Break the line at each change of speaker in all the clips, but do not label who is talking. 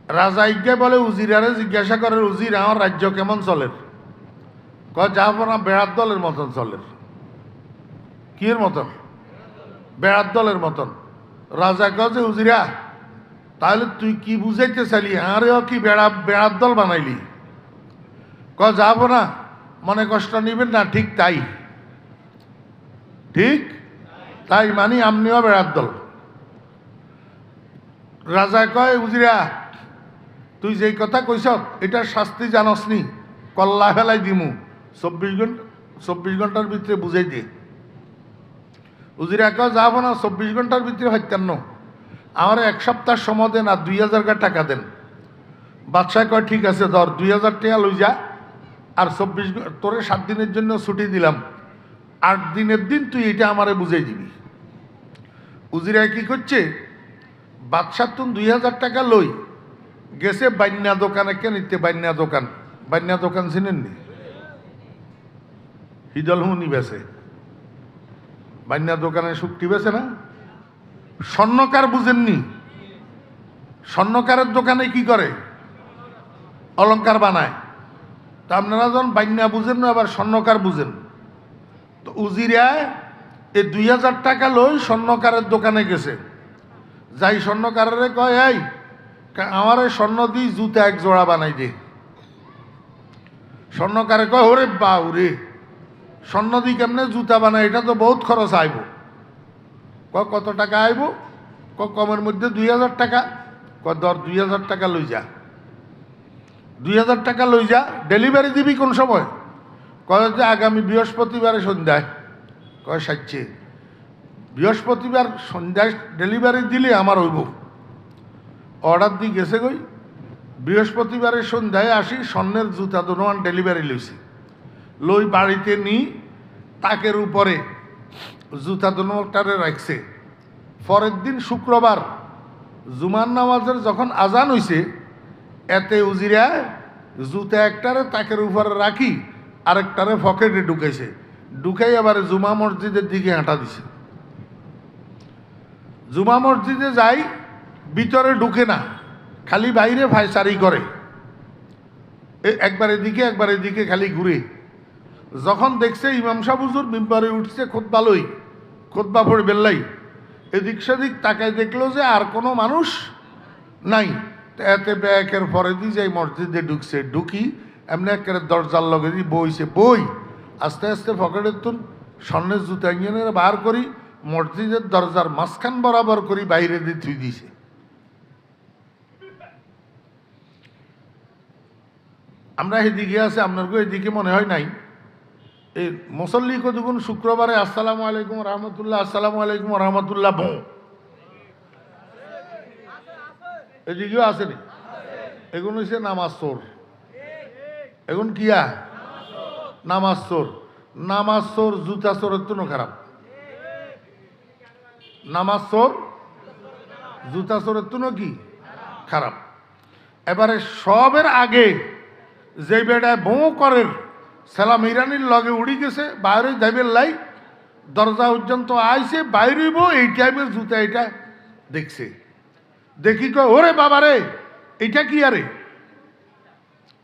রাজা ইজ্ঞা বলে উজিরারে জিজ্ঞাসা করে, উজির আমার রাজ্য কেমন চলে? কয় যাব না, বেড়ার দলের মতন চলে। কির মতন? বেড়ার দলের মতন। রাজা কয় যে উজিরা, তাহলে তুই কি বুঝাইতে চাইলি? আরেও কি বেড়ার দল বানাইলি? কয় যাব না, মনে কষ্ট নিবেন না। ঠিক তাই, ঠিক তাই মানি, আমনিও বেড়ার দল। রাজা কয় উজিরা, তুই যেই কথা কইস এটার শাস্তি জানসনি, কল্লা ফেলাই দিমু, 24 ঘন্টার ভিতরে বুঝাই দে। উজিরা কয় যাব না, 24 ঘন্টার ভিতরে হত্যান্ন, আমার 1 সপ্তাহ সময় দেন আর 2000 টাকা দেন। বাদশাহ কয় ঠিক আছে, ধর 2000 টাকা লই যা, আর 24 তোরে 7 দিনের জন্য ছুটি দিলাম, 8 দিনের দিন তুই এটা আমারে বুঝাই দিবি। উজিরা কি করছে, বাদশাহ তুন 2000 টাকা লই গেছে বান্যা দোকানে। কে নিতে? বান্যা দোকান চিনেননি? হিদল হুনি বেছে, বান্যা দোকানে শুক্তি বেছে না? স্বর্ণকার বুঝেননি? স্বর্ণকারের দোকানে কি করে? অলংকার বানায়। তা আপনারা যখন বান্যা বুঝেন না, আবার স্বর্ণকার বুঝেন। তো উজিরায় এই 2000 টাকা লই স্বর্ণকারের দোকানে গেছে। যাই স্বর্ণকারের কয়, এই আমার স্বর্ণ দিই জুতা 1 জোড়া বানাই দে। স্বর্ণকারে কয়, ওরে বাউ রে, স্বর্ণ দিই কেমনে জুতা বানাই? এটা তো বহুত খরচ আইব। কত টাকা আইব? কমের মধ্যে 2000 টাকা। ধর 2000 টাকা লই যা, 2000 টাকা লই যা। ডেলিভারি দিবি কোন সময়? কয় যে আগামী বৃহস্পতিবারে সন্ধ্যায়। কয় সাচ্ছে, বৃহস্পতিবার সন্ধ্যায় ডেলিভারি দিলে আমার হইব। অর্ডার দিয়ে গেছে কই, বৃহস্পতিবারের সন্ধ্যায় আসি, স্বর্ণের জুতা দোনোয়ান ডেলিভারি লইছি। লই বাড়িতে নি, তাকের উপরে জুতা দোনোটারে রাখছে। পরের দিন শুক্রবার জুমার নামাজের যখন আজান হইছে, এতে উজিরা জুতা একটারে তাকের উপরে রাখি, আরেকটারে পকেটে ঢুকাইছে। ঢুকাই আবার জুমা মসজিদের দিকে হাঁটা দিছে। জুমা মসজিদে যাই, ভিতরে ঢুকে না, খালি বাইরে ফাইসারি করে, একবার এদিকে খালি ঘুরে। যখন দেখছে ইমাম সাহেব হুজুর মিম্বরে উঠছে, খুতবা পড়ে বেল্লাই, এদিক সেদিক তাকায় দেখলো যে আর কোনো মানুষ নাই। এতে ব্যাকের পরে দিয়ে যাই মসজিদে ঢুকছে। ঢুকি এমনি একেবারে দরজার লগে দিয়ে বই আস্তে আস্তে পকেটের তুন স্বর্ণের জুতা ইঞ্জিনের বার করি, মসজিদের দরজার মাঝখান বরাবর করি বাইরে দিয়ে থুই দিছে। আমরা এদিকে আছে, আপনার এদিকে মনে হয় নাই। এই মুসল্লি কতগুণ শুক্রবারে আসসালামু আলাইকুম রহমতুল্লাহ, আসসালামু আলাইকুম রহমতুল্লাহ বো, এদিকেও আসেনি। এগুলো হচ্ছে নামাজ চোর। এখন কিয়া নামাজ চোর, জুতা চোরের তো খারাপ। নামাজ চোর, জুতা চোরের তো কি খারাপ। এবারে সবের আগে যে বেড়ায় বউ করের সালাম ইরানির লগে উড়ি গেছে, বাইরে যাইবের লাই, দরজা পর্যন্ত আইসে বাইরেব, এই টাইপের জুতা এটা দেখছে। দেখি কয়, ওরে বাবা রে, এটা কি আরে?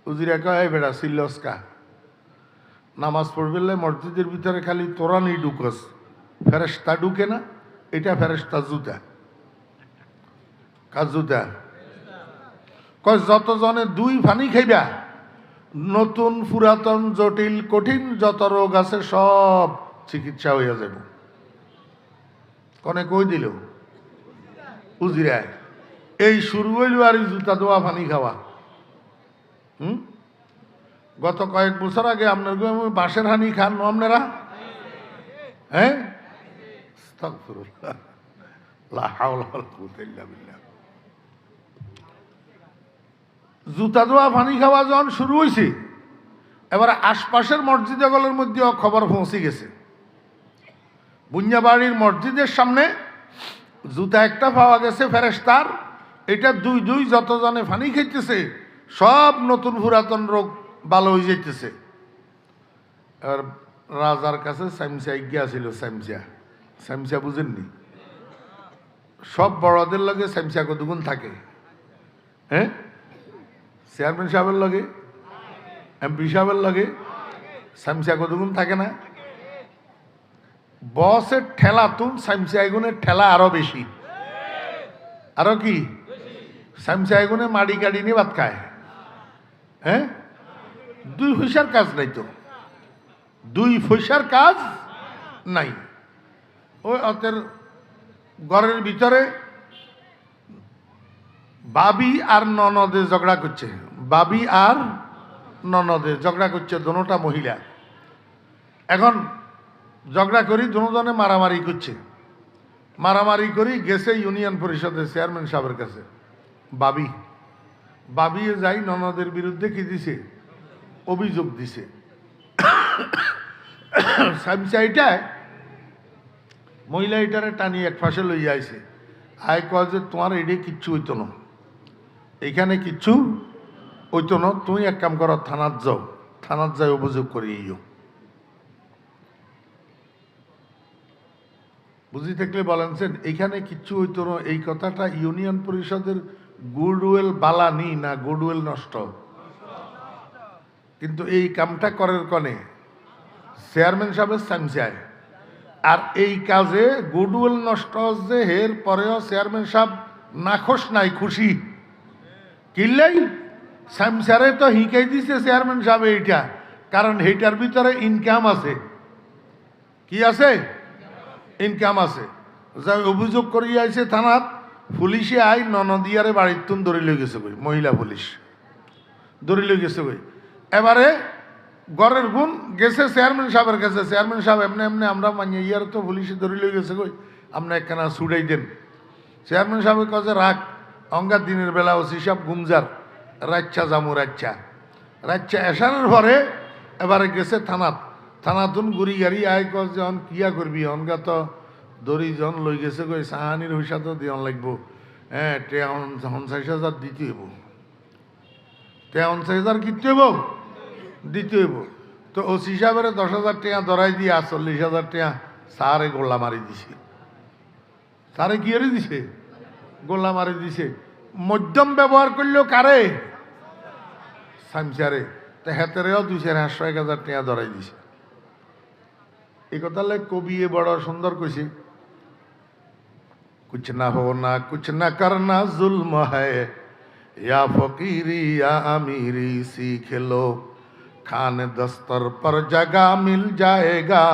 উজিরা কয়, বেড়া সিল্লসকা, নামাজ পড়বে মসজিদের ভিতরে খালি তোরা নেই ঢুকস, ফেরেশতা ঢুকে না, এটা ফেরেশতা জুতা। কার জুতা? কয় যতজনে 2 ফানি খাইবা, নতুন পুরাতন জটিল কঠিন যত রোগ আছে সব চিকিৎসা হইয়া যাব। কনে কই দিল উজিরায়। এই শুরু হইল আর জুতা দোয়া পানি খাওয়া। গত কয়েক বছর আগে আপনার বাঁশের হানি খান আপনারা? হ্যাঁ, জুতা দোয়া পানি খাওয়া যখন শুরু হয়েছে, এবার আশপাশের মসজিদগুলোর মধ্যে খবর পৌঁছে গেছে। বুঞ্জাবাড়ির মসজিদের সামনে জুতা একটা পাওয়া গেছে ফেরেশতার, এটা দুই যতজনে পানি খাইতেছে সব নতুন পুরাতন রোগ ভালো হয়ে যাইতেছে। এবার রাজার কাছে স্যামসা গিয়াছিল, স্যামসা বুঝেননি? সব বড়দের লগে স্যামসা কতগুণ থাকে। হ্যাঁ, চেয়ারম্যান সাহেবের লগে, এমপি সাহেবের লগে সামসা কতগুণ থাকে না? বসের ঠেলা তুন সামসা এগুনের ঠেলা আরো বেশি। আরো কি? সামসা এগুনে মাড়ি গাড়ি নিয়ে ভাত খায়। হ্যাঁ, 2 পয়সার কাজ নাই তো, 2 পয়সার কাজ নাই। ওই অতের ঘরের ভিতরে বাবি আর ননদে ঝগড়া করছে, বাবি আর ননদে ঝগড়া করছে, দোনোটা মহিলা। এখন ঝগড়া করি দুজনে মারামারি করছে, মারামারি করি গেছে ইউনিয়ন পরিষদের চেয়ারম্যান সাহেবের কাছে। বাবি বাবি যাই ননদের বিরুদ্ধে কি দিছে, অভিযোগ দিছে। সামসাইটায় মহিলা এটারে টানি এক পাশে লইয়া আইছে, আয় কয় যে তোমার এডে কিচ্ছু হইতো না, এইখানে কিচ্ছু হইতো না, তুমি এক কাম করো, থানাত যাও, থানাত যাই অভিযোগ করি। বুঝি থাকলে বলেনছেন এইখানে কিচ্ছু হইতো না, এই কথাটা ইউনিয়ন পরিষদের গুডউইল বালানি না গুডউইল নষ্ট? কিন্তু এই কামটা করার কনে চেয়ারম্যান সাহেবের সামসায়, আর এই কাজে গুডউইল নষ্ট হচ্ছে, এর পরেও চেয়ারম্যান সাহেব নাখোশ নাই, খুশি। কিনলেই সামসারে তো হিকাই দিছে চেয়ারম্যান সাহেব এইটা, কারণ এইটার ভিতরে ইনকাম আছে। কি আছে? ইনকাম আছে। যাই অভিযোগ করিয়ে আইছে থানাত, পুলিশে আই ননদিয়ারে বাড়ির তুন ধরে লই গেছে কই, মহিলা পুলিশ ধরে লই গেছে কই। এবারে ঘরের গুণ গেছে চেয়ারম্যান সাহেবের কাছে, চেয়ারম্যান সাহেব এমনি এমনি আমরা মানিয়ে ইয়ার তো পুলিশে ধরে লই গেছে কই, আপনি একখানা ছুড়াই দেন। চেয়ারম্যান সাহেবের কাছে রাখ, অঙ্গার দিনের বেলা ওসি সাহেব গুমজার, রাচ্চা জামু রাচ্চা রাচ্চা এসানোর পরে এবারে গেছে থানাত, থানাতুন গুড়ি গাড়ি আয় কর যে অন কিয়া করবি, অনগা তো দড়ি জন লই গেছে কই, সাহানির পয়সা তো দিয়ন লাগবো। হ্যাঁ, 49,000 দিতে হইব, 49,000 কিনতে হইব, দিতে হইব। তো ওসি সাহেবের 10,000 টাকা ধরাই দিয়ে 40,000 টাকা সারে গোল্লা মারি দিছে। সারে কি হারে দিছে? গোল্লা মারি দিছে। মধ্যম ব্যবহার করলেও কারে? সামসারে। তো হেতেরেও 2,500,000 টাকা ধরাই দিছে। এই কথা কবি বড় সুন্দর কইছে, कुछ ना होना कुछ ना करना जुल्म है, या फकीरी या अमीरी सीख लो, खाने दस्तर पर जगह मिल जाएगा,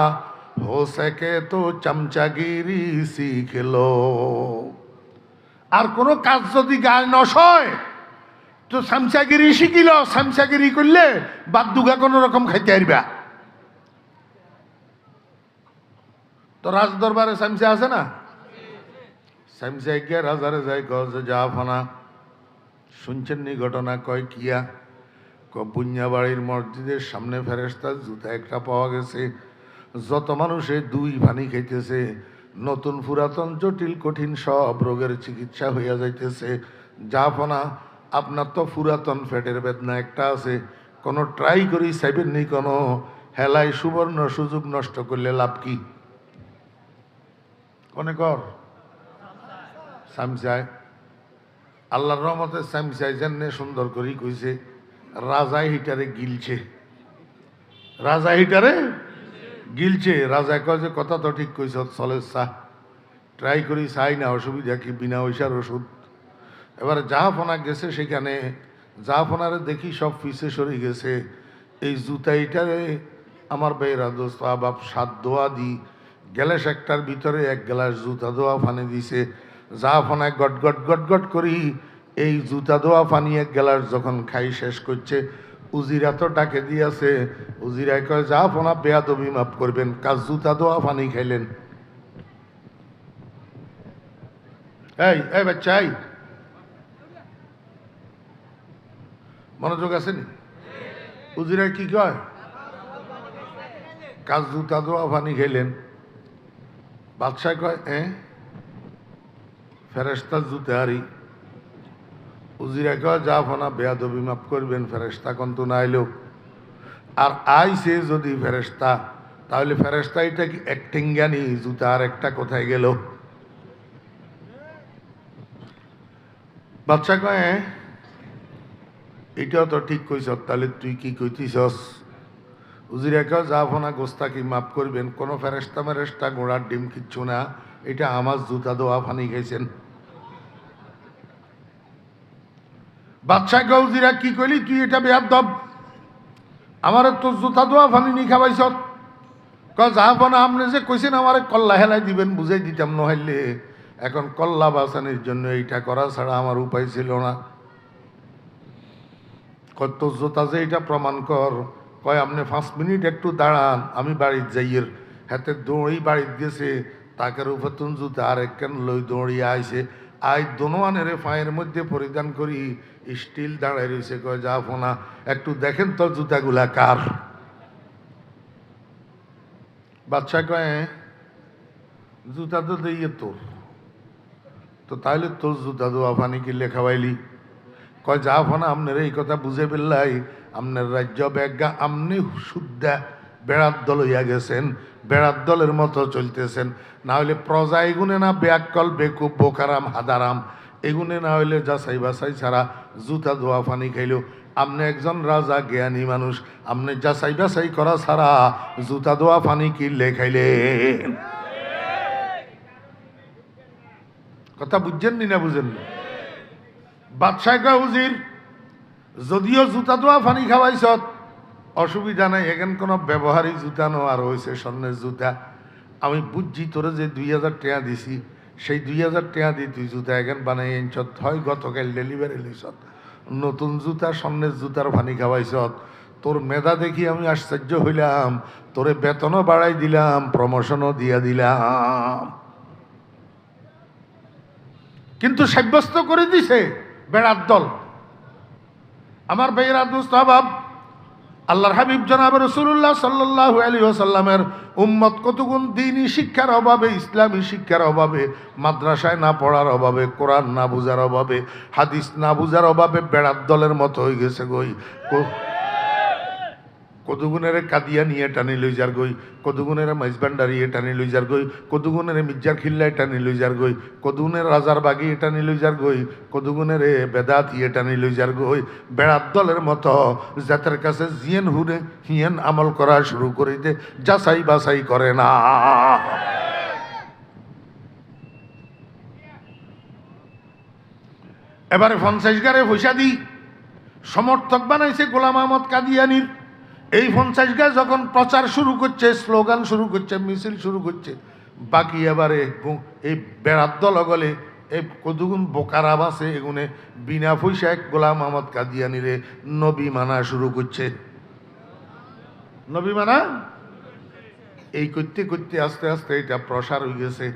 हो सके तो चमचागिरी सीख लो। আর কোনো কাজ যদি গায়ে নসয় তো সামচাগিরি শিখিল, সামচাগিরি করলে বাদ দুগা কোনো রকম খাইতে পারবা। তো রাজ দরবারে সামসা আছে না, সামসা গিয়া রাজারে যাই গজে জাহাফানা, শুনছেন নি ঘটনা? কয় কিয়া? বুঞ্জা বাড়ির মসজিদের সামনে ফেরেশতার জুতা একটা পাওয়া গেছে, যত মানুষে 2 পানি খাইতেছে, নতুন পুরাতন জটিল কঠিন সব রোগের চিকিৎসা হইয়া যাইতেছে। জাহাফানা, আপনার তো পুরাতন পেটের বেদনা একটা আছে, কোনো ট্রাই করি চাইবেন নি? কোনো হেলাই সুবর্ণ সুযোগ নষ্ট করলে লাভ কি? কোনে কর সামসায় আল্লাহর রহমতে সামসাই জান্নে সুন্দর করি কইছে, রাজাই হিটারে গিলছে, রাজা হিটারে গিলছে। রাজা কয় যে কথা তো ঠিক কইছ, চলে চাহ ট্রাই করি, চাই না, অসুবিধা কি, বিনা পয়সার ওষুধ। এবার জাহাফনা গেছে সেখানে, জাহাফনারে দেখি সব পিছে সরে গেছে। এই জুতাইটারে আমার বেয়েরা দোস্ত আবাব 7 দোয়া দি গ্যালাস একটার ভিতরে 1 গ্লাস জুতা দোয়া পানি দিছে। জাহাফনায় গট গট গট গট করি এই জুতা দোয়া পানি 1 গ্লাস যখন খাই শেষ করছে, উজিরা তো ডাকে দিয়েছে। উজিরায় কয়, জাহাফনা বেয়াদবি মাফ করবেন, কাজ জুতা দোয়া পানি খাইলেন। এই বাচ্চা, এই মনোযোগ আছে নি? উজিরায় কি কয়? কাজ জুতা দোয়া পানি খাইলেন। বাদশাহ কয়, ফেরেশতা জুতে হারি। উজিরা কয়, জাহাফনা বেয়াদবি মাফ করবেন, ফেরেশতা কন্তু না আইলো। আর আইসে যদি ফেরেশতা, তাহলে ফেরেশতা এটা কি অ্যাক্টিং জ্ঞানী? জুতা আর একটা কোথায় গেল? বাদশাহ কয়, এটাও তো ঠিক কইছ, তাহলে তুই কি কইতিছস? উজিরে কেউ জাফনা গোস্তা কি মাফ করবেন, কোনো ফেরেস্তা মেরেস্তা ঘোড়ার ডিম কিচ্ছু না, এটা আমার জুতা দোয়া ফানি খাইছেন। বাদশাহ গৌজিরা কি কইলি তুই, এটা বেয়াদব, আমার তোর জুতা দোয়া ফানি নি খাওয়াইছ। জাহাপনা আপনি যে কইছেন আমার কল্লা হেলাই দিবেন, বুঝাই দিতাম, নহাইলে এখন কল্লা বাঁচানোর জন্য এইটা করা ছাড়া আমার উপায় ছিল না। কত জোতা যে এটা প্রমাণ কর। কয় আপনি 5 মিনিট একটু দাঁড়ান, আমি বাড়ির যাইয়ের। হাতে দৌড়ি বাড়িতে গেছে, তাকের উপর তুন জুতা আর একখান লই দৌড়িয়ে আইছে। আই দোনোয়ানের পায়ের মধ্যে পরিধান করি স্টিল দাঁড়ায় রয়েছে। কয় জাহাপনা একটু দেখেন তো জুতাগুলা কার। বাদশাহ কয় জুতা তো দিয়ে তোর, তো তাইলে তোর জুতা দোয়া ফানি কি লেখাবাইলি? কয় যা ফোনা আপনার এই কথা বুঝে ফেললাই, আপনার রাজ্য ব্যাজ্ঞা আপনি শুদ্ধা বেড়ার দল হইয়া গেছেন, বেড়ার দলের মতো চলতেছেন। না হইলে প্রজা এগুনে না ব্যাকল বেকুব বোকারাম হাদারাম, এগুনে না হইলে যাচাই বাছাই ছাড়া জুতা দোয়া ফানি খাইলেও। আপনি একজন রাজা জ্ঞানী মানুষ, আপনি যাচাই বাছাই করা ছাড়া জুতা দোয়া ফানি কি লেখাইলেন? কথা বুঝছেন নি না বুঝেন না? বাদশাহ কয় হুজির যদিও জুতা দোয়া ফানি খাওয়াইছ অসুবিধা নাই, এখান কোনো ব্যবহারিক জুতা নো, আর হয়েছে স্বর্ণের জুতা। আমি বুঝছি তোরে যে 2000 টাকা দিছি, সেই 2000 টাকা দিয়ে তুই জুতা এখান বানাই আনছত, হয় গতকাল ডেলিভারি লইছত, নতুন জুতা স্বর্ণের জুতার ফানি খাওয়াইছত। তোর মেধা দেখি আমি আশ্চর্য হইলাম, তোরে বেতনও বাড়াই দিলাম, প্রমোশনও দিয়া দিলাম, কিন্তু সাব্যস্ত করে দিছে বেড়ার দল। আমার ভাইয়েরা দোস্ত আহবাব, আল্লাহর হাবিব জনাব রাসূলুল্লাহ সাল্লাল্লাহু আলাইহি ওয়াসাল্লামের উম্মত কতগুণ দ্বীনি শিক্ষার অভাবে, ইসলামী শিক্ষার অভাবে, মাদ্রাসায় না পড়ার অভাবে, কোরআন না বুঝার অভাবে, হাদিস না বুঝার অভাবে বেড়ার দলের মতো হয়ে গেছে গই। কদুগুনের কাদিয়া নিয়ে টানি লই যার গই, কদুগুনের মাইজবান্ডারি টানি লই যার গই, কদুগুনের মির্জার খিল্লায় টানি লই যার গই, কদুগুনের রাজার বাগি টানি লই যার গই, কদুগুনের বেদাত ইয়ে টানি লই যার গই। বেড়ার দলের মতো জাতের কাছে জিয়েন হুরে হিয়েন আমল করা শুরু করে দে, যাচাই বাছাই করে না। এবারে 50 গারে পয়সা দিই সমর্থক বানাইছে গোলাম আহমদ কাদিয়ানির। এই 50 গায়ে যখন প্রচার শুরু করছে, স্লোগান শুরু করছে, মিছিল শুরু করছে, বাকি এবারে এই বেড়ার দল গলে এই কতগুণ বোকারাব আছে, এগুনে বিনা পয়সায় গোলাম আহমদ কাদিয়ানিরে নবী মানা শুরু করছে। নবী মানা এই করতে করতে আস্তে আস্তে এটা প্রসার হয়ে গেছে।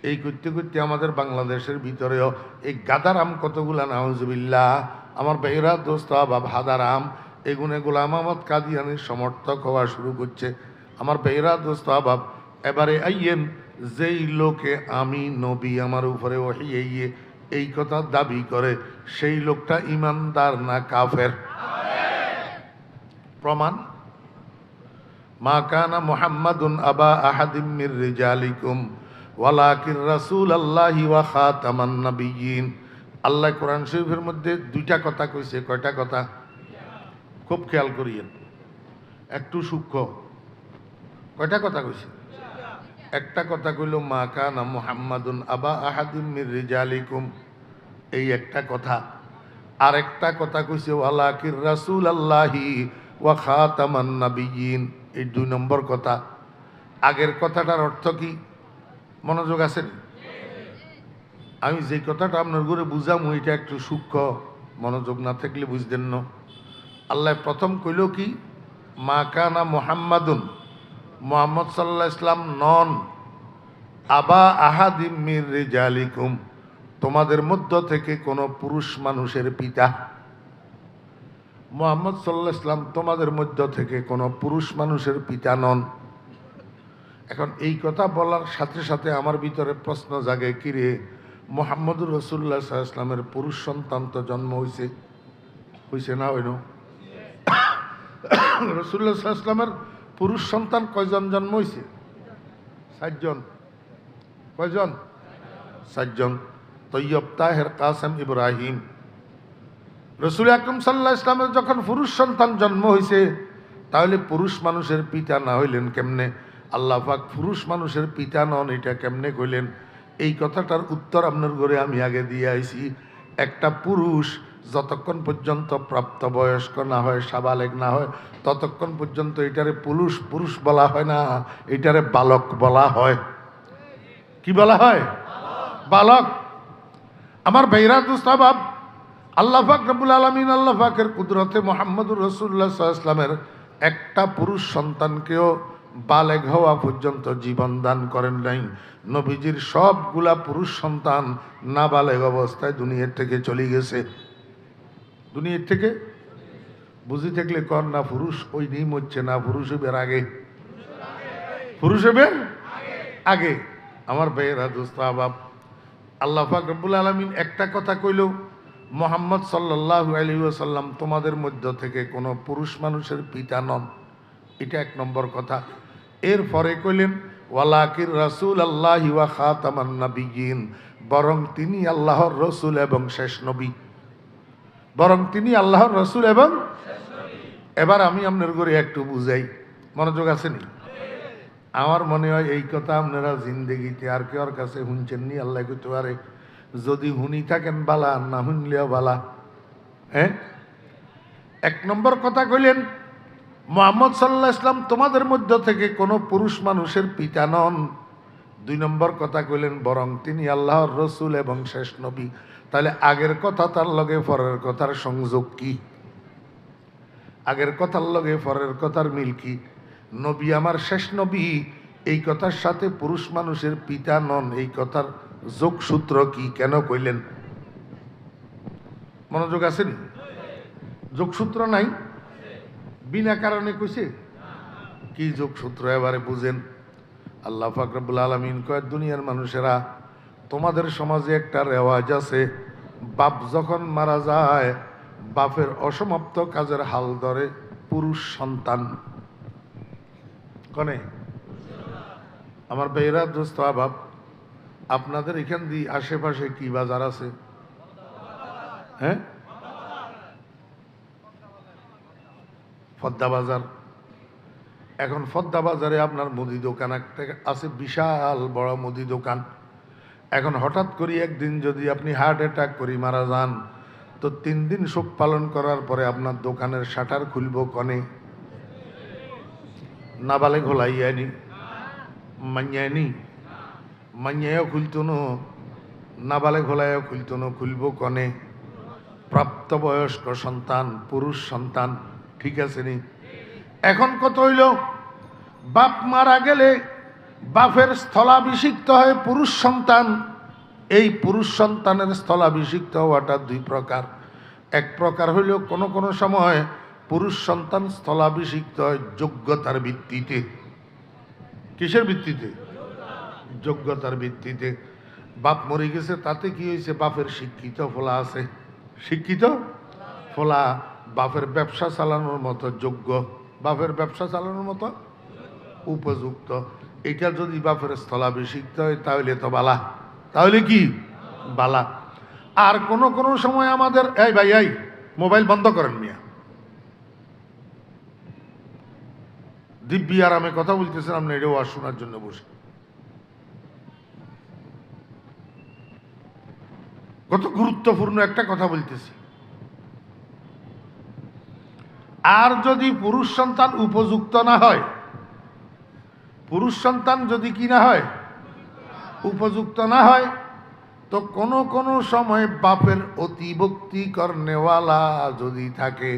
এই করতে করতে আমাদের বাংলাদেশের ভিতরেও এই গাদারাম কতগুলা, নাউজুবিল্লাহ, আমার ভাইরা দোস্ত আহবাব হাদারাম, এগুনে গোলাম আহমদ কাদিয়ানির সমর্থক হওয়া শুরু করছে। আমার ভাইরা দোস্ত আহবাব, এবারে আইয়েন যেই লোকে আমি নবী আমার উপরে ওহী এই কথা দাবি করে, সেই লোকটা ইমানদার না কাফের? প্রমাণ, মা কানা মুহাম্মাদুন আবা আহাদিম মির রিজালিকুম ওয়ালাকিন রাসূলুল্লাহি ওয়া খাতামান নাবিয়্যিন। আল্লাহ কোরআন শরীফের মধ্যে 2টা কথা কইছে। কয়টা কথা? খুব খেয়াল করিয়েন, একটু সূক্ষ্ম। কয়টা কথা কইছে? একটা কথা কইল মা কানা মুহাম্মাদুন আবা আহাদিম মির রিজালিকুম, এই একটা কথা। আর একটা কথা কইছে ওয়ালাকিন রাসূলুল্লাহি ওয়া খাতামান নাবিয়্যিন, এই 2 নম্বর কথা। আগের কথাটার অর্থ কি মনোযোগ আছেন? আমি যে কথাটা আপনার ঘরে বুঝাম ওইটা একটু সূক্ষ্ম, মনোযোগ না থাকলে বুঝতেন না। আল্লাহ প্রথম কইল কি, মা কানা মুহাম্মাদুন, মুহাম্মদ সাল্লাল্লাহু আলাইহি ইসলাম নন, আবা আহাদিম মির রিজালিকুম, তোমাদের মধ্য থেকে কোনো পুরুষ মানুষের পিতা। মুহাম্মদ সাল্লাল্লাহু আলাইহি ইসলাম তোমাদের মধ্য থেকে কোনো পুরুষ মানুষের পিতা নন। এখন এই কথা বলার সাথে সাথে আমার ভিতরে প্রশ্ন জাগে, কিরে মুহাম্মদুর রাসূলুল্লাহ সাল্লাল্লাহু আলাইহি ইসলামের পুরুষ সন্তান তো জন্ম হয়েছে, হয়েছে না হইল? রাসূলুল্লাহ সাল্লাল্লাহু আলাইহি ইসলামের পুরুষ সন্তান কয়জন জন্ম হয়েছে? 7 জন। কয়জন? 7 জন। তৈয়ব, তাহের, কাসেম, ইব্রাহিম। রসুল আকরম সাল্লাল্লাহু আলাইহি ইসলামের যখন পুরুষ সন্তান জন্ম হয়েছে, তাহলে পুরুষ মানুষের পিতা না হইলেন কেমনে? আল্লাহ পাক পুরুষ মানুষের পিতা নন, এটা কেমনে কইলেন? এই কথাটার উত্তর আপনার ঘরে আমি আগে দিয়ে আইছি। একটা পুরুষ যতক্ষণ পর্যন্ত প্রাপ্তবয়স্ক না হয়, সাবালেগ না হয়, ততক্ষণ পর্যন্ত এটারে পুরুষ পুরুষ বলা হয় না, এটারে বালক বলা হয়। কি বলা হয়? বালক। আমার ভাইরা দুস্তাবাব, আল্লাহ পাক রব্বুল আলামিন আল্লাহ পাকের কুদরতে মুহাম্মদুর রাসূলুল্লাহ সাল্লাল্লাহু আলাইহি ওয়াসাল্লামের একটা পুরুষ সন্তানকেও বালেগ হওয়া পর্যন্ত জীবন দান করেন নাই। নবীজির সবগুলা পুরুষ সন্তান নাবালেগ অবস্থায় দুনিয়ার থেকে চলে গেছে। দুনিয়ার থেকে বুঝি থাকলে কর না, পুরুষ ওই নিয়ম হচ্ছে না, পুরুষ হইবার আগে, পুরুষ হইবার আগে। আমার ভাইয়েরা দোস্ত আবাব, আল্লাহ পাক রব্বুল আলামিন একটা কথা কইল, মুহাম্মদ সাল্লাল্লাহু আলাইহি ওয়াসাল্লাম তোমাদের মধ্য থেকে কোনো পুরুষ মানুষের পিতা নন। এটা এক নম্বর কথা। এরপরে কইলেন ওয়ালাকির রাসূল আল্লাহি ওয়া খাতামান নাবিয়্যিন, বরং তিনি আল্লাহর রসুল এবং শেষ নবী। বরং তিনি আল্লাহর রসুল এবং এবার আমি আপনার ঘরে একটু বুঝাই, মনোযোগ আছে নি? আমার মনে হয় এই কথা আপনারা জিন্দেগিতে আর কেউর কাছে শুনছেন নি, আল্লাহ কইতে পারে। যদি শুনি থাকেন বালা, না শুনলেও বালা। হ্যাঁ, এক নম্বর কথা কইলেন মুহাম্মদ সাল্লাল্লাহু আলাইহি ওয়াসাল্লাম তোমাদের মধ্য থেকে কোনো পুরুষ মানুষের পিতা নন। দুই নম্বর কথা কইলেন বরং তিনি আল্লাহর রসুল এবং শেষ নবী। তাহলে আগের কথা তার লগে পরের কথার সংযোগ কি? আগের কথার লগে পরের কথার মিল কি? নবী আমার শেষ নবী, এই কথার সাথে পুরুষ মানুষের পিতা নন, এই কথার যোগসূত্র কি? কেন কইলেন? মনোযোগ আছে নি? যোগসূত্র নাই, বিনা কারণে কইছে। কি যোগসূত্র এবারে বুঝেন। আল্লাহ পাক রব্বুল আলামিন কয়, দুনিয়ার মানুষেরা, তোমাদের সমাজে একটা রেওয়াজ আছে, বাপ যখন মারা যায় বাপের অসমাপ্ত কাজের হাল ধরে পুরুষ সন্তান। কনে আমার ভাইয়েরা দোস্ত আবাব, আপনাদের এখান দিয়ে আশেপাশে কি বাজার আছে? হ্যাঁ, ফদ্দা বাজার। এখন ফদ্দা বাজারে আপনার মুদি দোকান একটা আছে, বিশাল বড় মুদি দোকান। এখন হঠাৎ করে একদিন যদি আপনি হার্ট অ্যাটাক করে মারা যান, তো 3 দিন শোক পালন করার পরে আপনার দোকানের শাটার খুলব কনে? নাবালেগ হলাইয়ানি, মাইয়ানি, মাইয়াও খুলতো না, নাবালেগ হলাইও খুলতো না, খুলব কনে? প্রাপ্তবয়স্ক সন্তান, পুরুষ সন্তান। ঠিক আছে নি? এখন কত হইল, বাপ মারা গেলে বাপের স্থলাভিষিক্ত হয় পুরুষ সন্তান। এই পুরুষ সন্তানের স্থলাভিষিক্ত হওয়াটা দুই প্রকার। এক প্রকার হইল কোনো কোনো সময় পুরুষ সন্তান স্থলাভিষিক্ত হয় যোগ্যতার ভিত্তিতে। কিসের ভিত্তিতে? যোগ্যতার ভিত্তিতে। বাপ মরে গেছে, তাতে কি হয়েছে? বাপের শিক্ষিত ফলা আছে, শিক্ষিত ফলা, বাপের ব্যবসা চালানোর মতো যোগ্য, বাপের ব্যবসা চালানোর মতো উপযুক্ত। এটা যদি বাপের স্থলাভিষিক্ত হয় তাহলে তো বালা, তাহলে কি বালা। আর কোনো কোনো সময় আমাদের, এই ভাই এই মোবাইল বন্ধ করেন মিয়া, দিব্যি আরামে কথা বলতেছেন আপনি, এটাও আর শোনার জন্য বসে। কত গুরুত্বপূর্ণ একটা কথা বলতেছি। আর যদি পুরুষ সন্তান উপযুক্ত না হয়, পুরুষ সন্তান যদি কি না হয়, উপযুক্ত না হয়, তো কোনো কোনো সময় বাপের অতিভক্তি করনেওয়ালা যদি থাকে,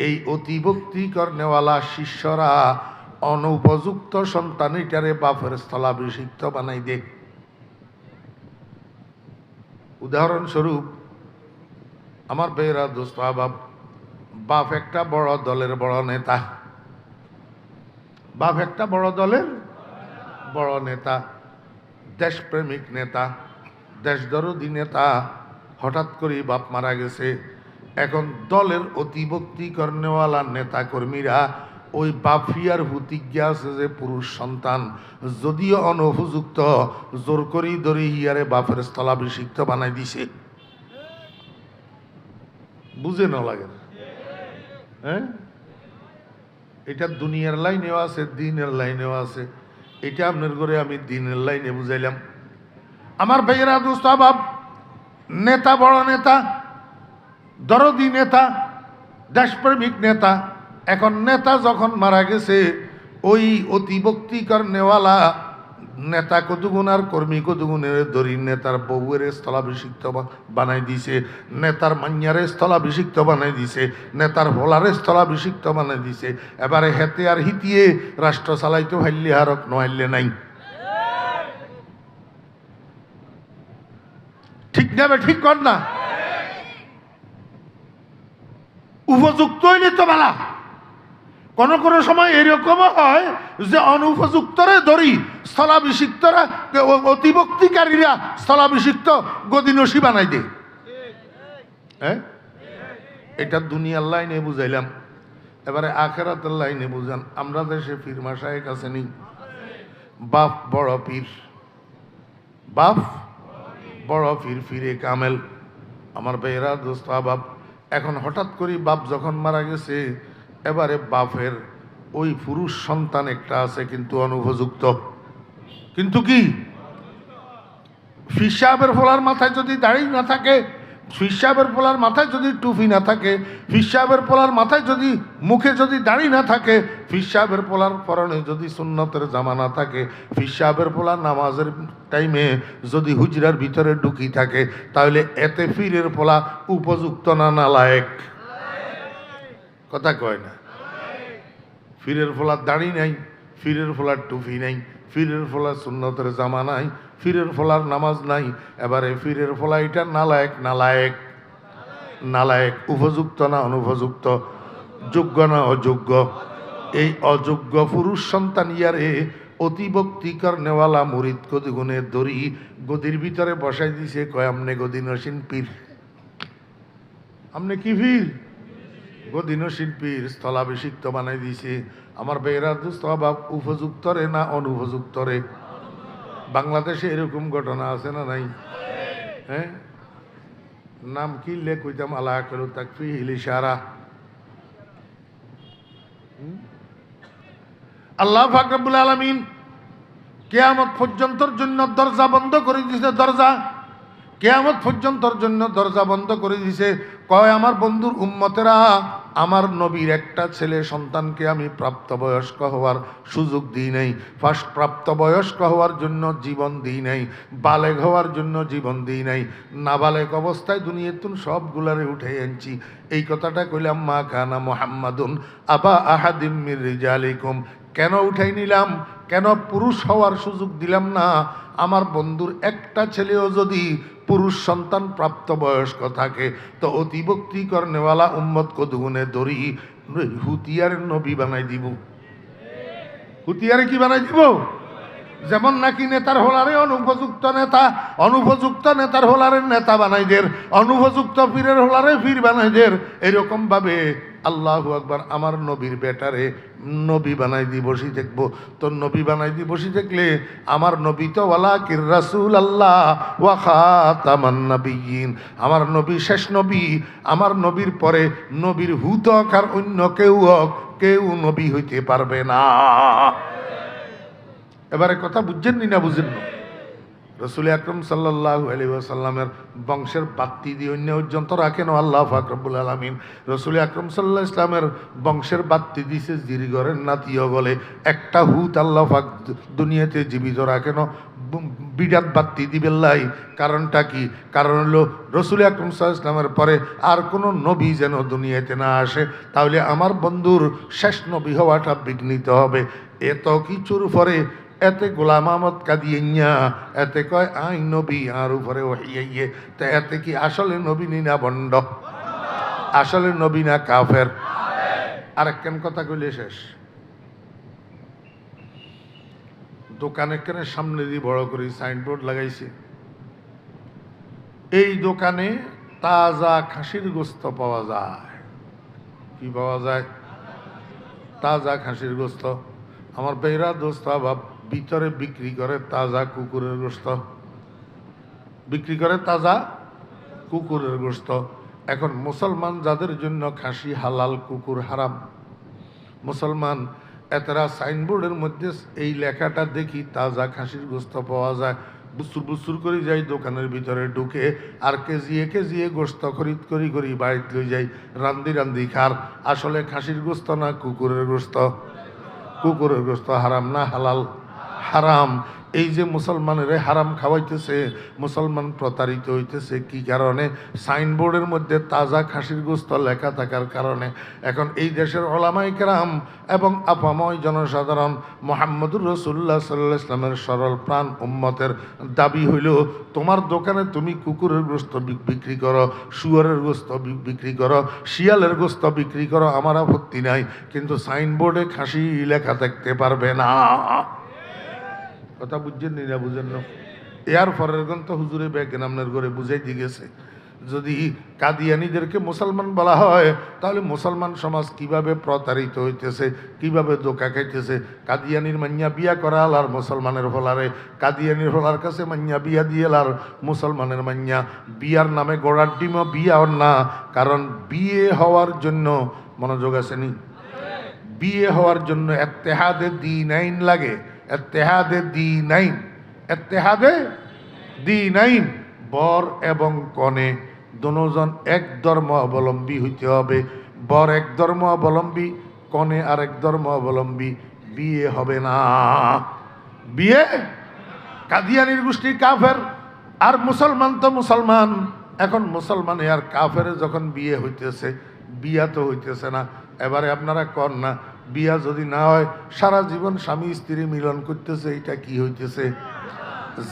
এই অতিভক্তি করনেওয়ালা শিষ্যরা অনুপযুক্ত সন্তান এটারে বাপের স্থলাভিষিক্ত বানাই দে। উদাহরণস্বরূপ আমার বেয়েরা দোস্ত আবাব, বাপ একটা বড় দলের বড় নেতা, বাপ একটা বড় দলের বড় নেতা, দেশপ্রেমিক নেতা, দেশদরদী নেতা। হঠাৎ করে বাপ মারা গেছে। এখন দলের অতিভক্তি করনেওয়ালা নেতা কর্মীরা ওই বাফিয়ার প্রতিজ্ঞা আছে যে পুরুষ সন্তান যদিও অনুপযুক্ত, জোর করি ধরে হিয়ারে বাপের স্থলাভিষিক্ত বানাই দিছে। বুঝে না লাগে না? হ্যাঁ, এটা দুনিয়ার লাইনেও আছে, দিনের লাইনেও আছে। এটা আপনার করে আমি দিনের লাইনে বুঝাইলাম। আমার ভাইয়েরা, দোস্ত বাপ, নেতা, বড় নেতা, দরদি নেতা, দেশপ্রেমিক নেতা, এখন নেতা যখন মারা গেছে, ওই অতিভক্তিকর নেওয়ালা নেতা কতগুণ আর কর্মী কতগুণের দরি নেতার বউয়ের স্থলাভিষিক্ত বানাই দিছে, নেতার মাইয়ারে স্থলাভিষিক্ত বানাই দিছে, নেতার ভোলারে স্থলাভিষিক্ত বানাই দিছে। এবারে হেতে আর হিতিয়ে রাষ্ট্র চালাইতে হাইলে হারক নহাইলে নাই। ঠিক নেবে, ঠিক কর না? উপযুক্ত হইলে তো বালা। কোন কোন সময় এরকমও হয় যে অনুপযুক্তরে ধরি স্থলাভিষিক্তরা, অতিভক্তিকারীরা স্থলাভিষিক্ত গদিনসী বানাই দে। হ্যাঁ, এটা দুনিয়ার লাইনে বুঝাইলাম। এবারে আখেরাতের লাইনে বুঝান। আমরা দেশে পীর মাশায়েখ আছে নি? বাপ বড় পীর, বাপ বড় পীর, ফিরে কামেল। আমার ভাইয়েরা, দোস্ত বাপ, এখন হঠাৎ করে বাপ যখন মারা গেছে, এবারে বাপের ওই পুরুষ সন্তান একটা আছে, কিন্তু অনুপযুক্ত। কিন্তু কি, ফির সাহেবের ফোলার মাথায় যদি দাড়ি না থাকে, ফির সাহেবের পোলার মাথায় যদি টুপি না থাকে, ফির সাহেবের পোলার মাথায় যদি মুখে যদি দাড়ি না থাকে, ফির সাহেবের পোলার পরনে যদি সুন্নতের জামা না থাকে, ফির সাহেবের পোলার নামাজের টাইমে যদি হুজরার ভিতরে ঢুকি থাকে, তাহলে এতে ফিরের পোলা উপযুক্ত না নালায়েক? কথা কয় না? ফিরের ফোলার দাড়ি নাই, ফিরের ফোলার টুপি নাই, ফিরের ফোলার সুন্নতের জামা নাই, ফিরের ফোলার নামাজ নাই। এবারে ফিরের ফোলা এটা নালায়েক, নালায়েক, নালায়েক। উপযুক্ত না অনুপযুক্ত? যোগ্য না অযোগ্য? এই অযোগ্য পুরুষ সন্তান ইয়ারে অতিভক্তিকর নেওয়ালা মুরিদ কদিগুণে দড়ি গদির ভিতরে বসাই দিছে। কয় আমনে গদিনসীন পীর। আমনে কি পীর? গদিনসীন পীর, স্থলাভিষিক্ত বানাই দিছে। আমার বেয়েরা দুস্থ বাপ, উপযুক্ত রে না অনুপযুক্ত রে? বাংলাদেশে এরকম ঘটনা আছে না নাই? হ্যাঁ, নাম কি লে কইতাম, আল্লাহ করু তাকফি ইশারা। আল্লাহ পাক রব্বুল আলামিন কিয়ামত পর্যন্তর জন্য দরজা বন্ধ করে দিয়েছে। দরজা কিয়ামত পর্যন্তর জন্য দরজা বন্ধ করে দিয়েছে। কয় আমার বন্ধুর উম্মতেরা, আমার নবীর একটা ছেলে সন্তানকে আমি প্রাপ্তবয়স্ক হওয়ার সুযোগ দিই নাই। ফার্স্ট প্রাপ্তবয়স্ক হওয়ার জন্য জীবন দিই নাই, বালেগ হওয়ার জন্য জীবন দিই নাই, নাবালেগ অবস্থায় দুনিয়াতুন সবগুলারে উঠে আনছি। এই কথাটা কইলাম, মা কানা মুহাম্মাদুন আবা আহাদিম মির রিজালিকুম। কেন উঠাই নিলাম? কেন পুরুষ হওয়ার সুযোগ দিলাম না? আমার বন্ধুর একটা ছেলেও যদি পুরুষ সন্তান প্রাপ্তবয়স্ক থাকে, তো অতিভক্তিকর নেওয়ালা উম্মত কদুগুনে দড়ি হুতিয়ার নবী বানাই দিব। হুতিয়ারে কি বানাই দিব? যেমন নাকি নেতার হোলারে অনুপযুক্ত নেতা, অনুপযুক্ত নেতার হোলারে নেতা বানাই দের, অনুপযুক্ত পীরের হোলারে পীর বানাই দের। এরকম ভাবে আল্লাহু আকবার, আমার নবীর বেটারে নবী বানাই দি বসি দেখবো। তো নবী বানাই দি বসি দেখলে আমার নবী তো ওয়ালাকির রাসূল আল্লাহ ওয়া খাতামান নাবিয়্যিন। আমার নবী শেষ নবী। আমার নবীর পরে নবীর হুত আর অন্য কেউ নবী হইতে পারবে না। এবারে কথা বুঝছেন নি না বুঝেন না? রসুল আকরম সাল্লাল্লাহু আলাইহি ওয়াসাল্লামের বংশের বাত্তি দিয়ে অন্য পর্যন্ত রাখেন আল্লাহ পাক রব্বুল আলামিন। রসুল আকরম সাল্লাল্লাহু আলাইহি ইসলামের বংশের বাত্তি দিছে জিরিগরের নাতিও বলে। একটা হুত আল্লাহ পাক দুনিয়াতে জীবিত রাখেন, বিরাট বাত্তি দিবেন লাই। কারণটা কি? কারণ হলো রসুল আকরম সাল্লাল্লাহু আলাইহি ইসলামের পরে আর কোনো নবী যেন দুনিয়াতে না আসে, তাহলে আমার বন্ধুর শেষ নবী হওয়াটা বিঘ্নিত হবে। এত কিছুর পরে এতে গোলাম আহমদ কাদিয়া এতে কয় আই নবী আর উপরে ওহিয়ে। তা এতে কি আসলে নবী না বন্ড? আসলে নবী না কাফের? আর কেন কথা কইলে শেষ। দোকানে কেন সামনে দিয়ে বড় করে সাইনবোর্ড লাগাইছে, এই দোকানে তাজা খাসির গোস্ত পাওয়া যায়। কি পাওয়া যায়? তাজা খাসির গোস্ত। আমার বেহরা দোস্ত বাপ, ভিতরে বিক্রি করে তাজা কুকুরের গোস্ত, বিক্রি করে তাজা কুকুরের গোস্ত। এখন মুসলমান যাদের জন্য খাসি হালাল, কুকুর হারাম, মুসলমান এতরা সাইনবোর্ডের মধ্যে এই লেখাটা দেখি তাজা খাসির গোস্ত পাওয়া যায়, বুসুর বুসুর করে যাই দোকানের ভিতরে ঢুকে আর কেজিয়ে গোস্ত খরিদ করি বাড়িতে লই যাই, রান্দি রান্দি খার। আসলে খাসির গোস্ত না কুকুরের গোস্ত? কুকুরের গোস্ত হারাম না হালাল? হারাম। এই যে মুসলমানের হারাম খাওয়াইতেছে, মুসলমান প্রতারিত হইতেছে কি কারণে? সাইনবোর্ডের মধ্যে তাজা খাসির গোস্ত লেখা থাকার কারণে। এখন এই দেশের ওলামায়ে কেরাম এবং আপাময় জনসাধারণ মুহাম্মদুর রাসূলুল্লাহ সাল্লাল্লাহু আলাইহি ওয়াসাল্লামের সরল প্রাণ উম্মতের দাবি হইল, তোমার দোকানে তুমি কুকুরের গোস্ত বিক্রি করো, শুয়োরের গোস্ত বিক্রি করো, শিয়ালের গোস্ত বিক্রি করো, আমার আপত্তি নাই, কিন্তু সাইনবোর্ডে খাসি লেখা থাকতে পারবে না। কথা বুঝছেন না? বুঝেন না? এর পরের গ্রন্থ হুজুরে বেগেন আপনার ঘরে বুঝাই দিয়ে গেছে। যদি কাদিয়ানিদেরকে মুসলমান বলা হয় তাহলে মুসলমান সমাজ কিভাবে প্রতারিত হইতেছে, কিভাবে ধোঁকা খাইতেছে। কাদিয়ানির মাইয়া বিয়া করাল আর মুসলমানের ফলারে, কাদিয়ানির ফলার কাছে মাইয়া বিয়া দিয়েল আর মুসলমানের মাইয়া। বিয়ার নামে গোড়ার ডিমও বিয়ার না, কারণ বিয়ে হওয়ার জন্য, মনোযোগ আসেনি, বিয়ে হওয়ার জন্য ইত্তেহাদে দ্বীনাইন লাগে। ইত্তেহাদে দ্বীনাইন, ইত্তেহাদে দ্বীনাইন, বর এবং কনে দুজন এক ধর্ম অবলম্বী হইতে হবে। বর এক ধর্ম অবলম্বী, কনে আরেক ধর্ম অবলম্বী, বিয়ে হবে না। বিয়ে কাদিয়ানির গোষ্ঠী কাফের আর মুসলমান তো মুসলমান। এখন মুসলমানে আর কাফের যখন বিয়ে হইতেছে, বিয়া তো হইতেছে না। এবারে আপনারা কন না, বিয়া যদি না হয় সারা জীবন স্বামী স্ত্রী মিলন করতেছে, এটা কি হইতেছে?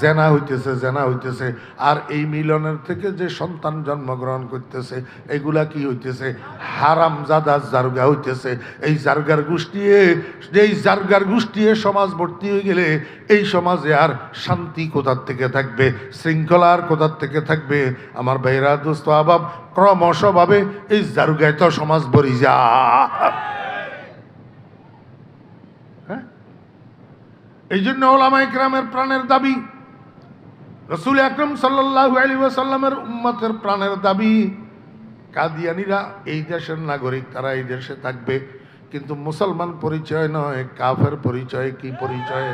জেনা হইতেছে, জেনা হইতেছে। আর এই মিলনের থেকে যে সন্তান জন্মগ্রহণ করতেছে, এগুলা কি হইতেছে? হারাম জাদা জারগা হইতেছে। এই জারগার গোষ্ঠী, এই জারগার গোষ্ঠী সমাজ ভর্তি হয়ে গেলে এই সমাজে আর শান্তি কোথার থেকে থাকবে? শৃঙ্খলা আর কোথার থেকে থাকবে? আমার ভাইরা দোস্ত আবাব, ক্রমশভাবে এই জারগায় তো সমাজ ভরি যা। এই জন্য ওলামায়ে কেরামের প্রাণের দাবি, রাসূল আকরাম সাল্লাল্লাহু আলাইহি ওয়াসাল্লামের উম্মতের প্রাণের দাবি, কাদিয়ানীরা এই দেশের নাগরিক, তারা এই দেশে থাকবে, কিন্তু মুসলমান পরিচয় নয়, কাফের পরিচয়। কি পরিচয়?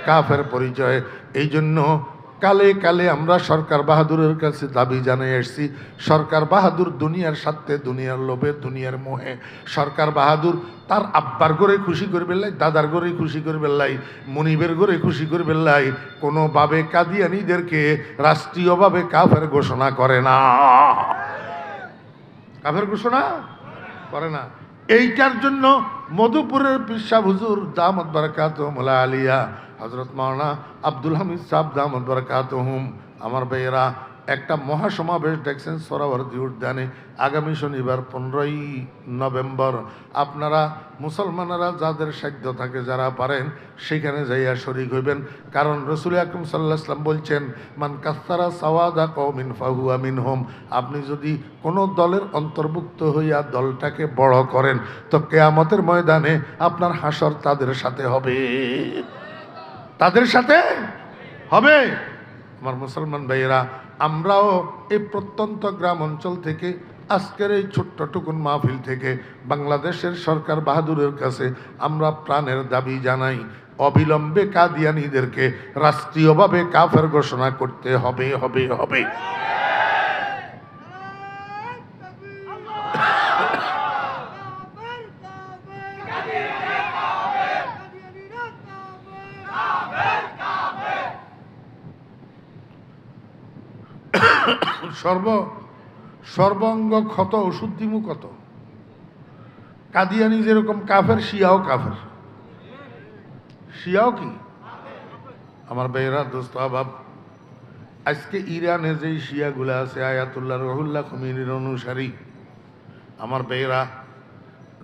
কাফের পরিচয়। এই জন্য কালে কালে আমরা সরকার বাহাদুরের কাছে দাবি জানিয়ে এসেছি। সরকার বাহাদুর দুনিয়ার স্বার্থে, দুনিয়ার লোভে, দুনিয়ার মোহে সরকার বাহাদুর তার আব্বার ঘরে খুশি করবে লাই, দাদার ঘরে খুশি করবে লাই, মনিবের ঘরে খুশি করবে লাই, কোনোভাবে কাদিয়ানীদেরকে রাষ্ট্রীয়ভাবে কাফের ঘোষণা করে না। কাফের ঘোষণা করে না। এইটার জন্য মধুপুরের পীর সাহেব হুজুর দামত বারাকাতুহুল আলিয়া হযরত মাওলানা আব্দুল হামিদ সাহেব দামত বারাকাতুহুম, আমার ভাইয়েরা একটা মহাসমাবেশ দেখছেন সোহরাওয়ার্দী উদ্যানে আগামী শনিবার 15ই নভেম্বর। আপনারা মুসলমানেরা যাদের সাধ্য থাকে, যারা পারেন সেখানে যাইয়া শরীক হইবেন। কারণ রাসূল আকরাম সাল্লাল্লাহু আলাইহি ওয়াসাল্লাম বলছেন, মান কাসসারা সাওয়াদা কওমিন ফাহুয়া মিনহুম। আপনি যদি কোনো দলের অন্তর্ভুক্ত হইয়া দলটাকে বড় করেন তো কিয়ামতের ময়দানে আপনার হাসর তাদের সাথে হবে, তাদের সাথে হবে। আমার মুসলমান ভাইয়েরা, আমরাও এই প্রত্যন্ত গ্রাম অঞ্চল থেকে আজকের এই ছোট্ট টুকুন মাহফিল থেকে বাংলাদেশের সরকার বাহাদুরের কাছে আমরা প্রাণের দাবি জানাই, অবিলম্বে কাদিয়ানীদেরকে রাষ্ট্রীয়ভাবে কাফের ঘোষণা করতে হবে, হবে, হবে। সর্বঙ্গ ক্ষত ওষুধ দিমু কত। কাদিয়ানি যেরকম কাফের, শিয়াও কাফের। শিয়াও কি? আমার ভাইয়েরা দোস্ত আবাব, আজকে ইরানে যেই শিয়াগুলা আছে আয়াতুল্লাহ রহুল্লাহ খুমেনির অনুসারী, আমার ভাইয়েরা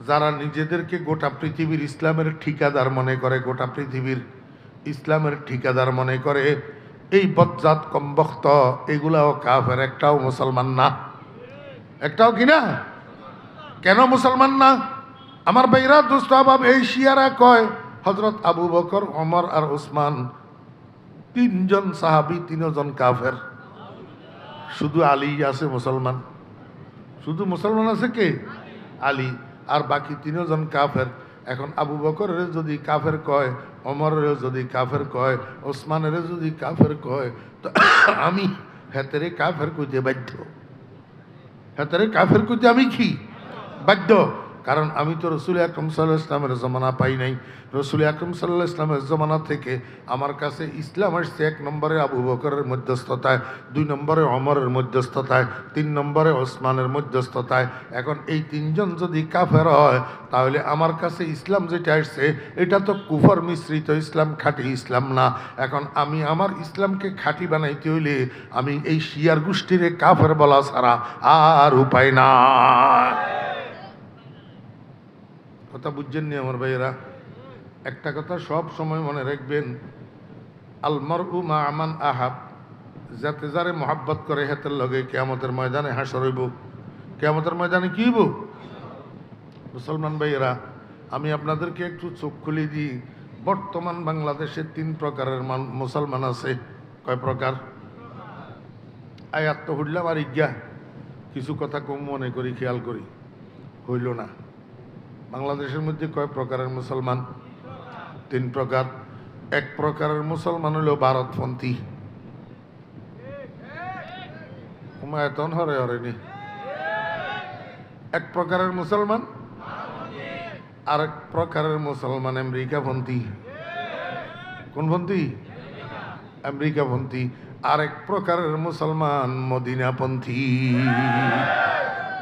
যারা নিজেদেরকে গোটা পৃথিবীর ইসলামের ঠিকাদার মনে করে, গোটা পৃথিবীর ইসলামের ঠিকাদার মনে করে, এই বজ্জাত কমবখ্ত এগুলাও কাফের, একটাও মুসলমান না। একটাও কি না? কেন মুসলমান না? আমার ভাইরা দোস্ত আবাব, এই শিয়ারা কয় হযরত আবু বকর, ওমর আর উসমান তিনজন সাহাবী, তিনজন কাফের, শুধু আলী আছে মুসলমান। শুধু মুসলমান আছে কে? আলী। আর বাকি তিনজন কাফের। এখন আবু বকরের যদি কাফের কয়, ওমরের যদি কাফের কয়, ওসমানের যদি কাফের কয়, তো আমি হেতেরে কাফের কইতে বাধ্য। হেতেরে কাফের কইতে আমি কি বাধ্য? কারণ আমি তো রসুল আকরম সাল্লাল্লাহু আলাইহি ইসলামের জমানা পাই নাই। রসুল আকরম সাল্লাল্লাহু আলাইহি ইসলামের জমানা থেকে আমার কাছে ইসলাম আসছে 1 নম্বরে আবু বকরের মধ্যস্থতায়, 2 নম্বরে ওমরের মধ্যস্থতায়, 3 নম্বরে ওসমানের মধ্যস্থতায়। এখন এই তিনজন যদি কাফের হয়, তাহলে আমার কাছে ইসলাম যেটা আসছে এটা তো কুফর মিশ্রিত ইসলাম, খাঁটি ইসলাম না। এখন আমি আমার ইসলামকে খাঁটি বানাইতে হইলে আমি এই শিয়ার গোষ্ঠীরে কাফের বলা ছাড়া আর উপায় না। কথা বুঝছেন নি আমার ভাইয়েরা? একটা কথা সব সময় মনে রাখবেন, আল মারউ মা আমান আহাব, যাতে যারে মহাব্বত করে হেতের লগে কিয়ামতের ময়দানে হাসর হইব। কিয়ামতের ময়দানে কি হইব? মুসলমান ভাইয়েরা, আমি আপনাদেরকে একটু চোখ খুলে দিই। বর্তমান বাংলাদেশে 3 প্রকারের মুসলমান আছে। কয় প্রকার? আয়াত তো হইলাম আর ইজ্ঞা কিছু কথা কম মনে করি, খেয়াল করি, হইল না। বাংলাদেশের মধ্যে কয় প্রকারের মুসলমান? 3 প্রকার। এক প্রকারের মুসলমান হইল ভারতপন্থী। এতন হরে হরেনি। এক প্রকারের মুসলমান। আর এক প্রকারের মুসলমান আমেরিকাপন্থী। কোন পন্থী? আমেরিকাপন্থী। আর এক প্রকারের মুসলমান মদিনাপন্থী।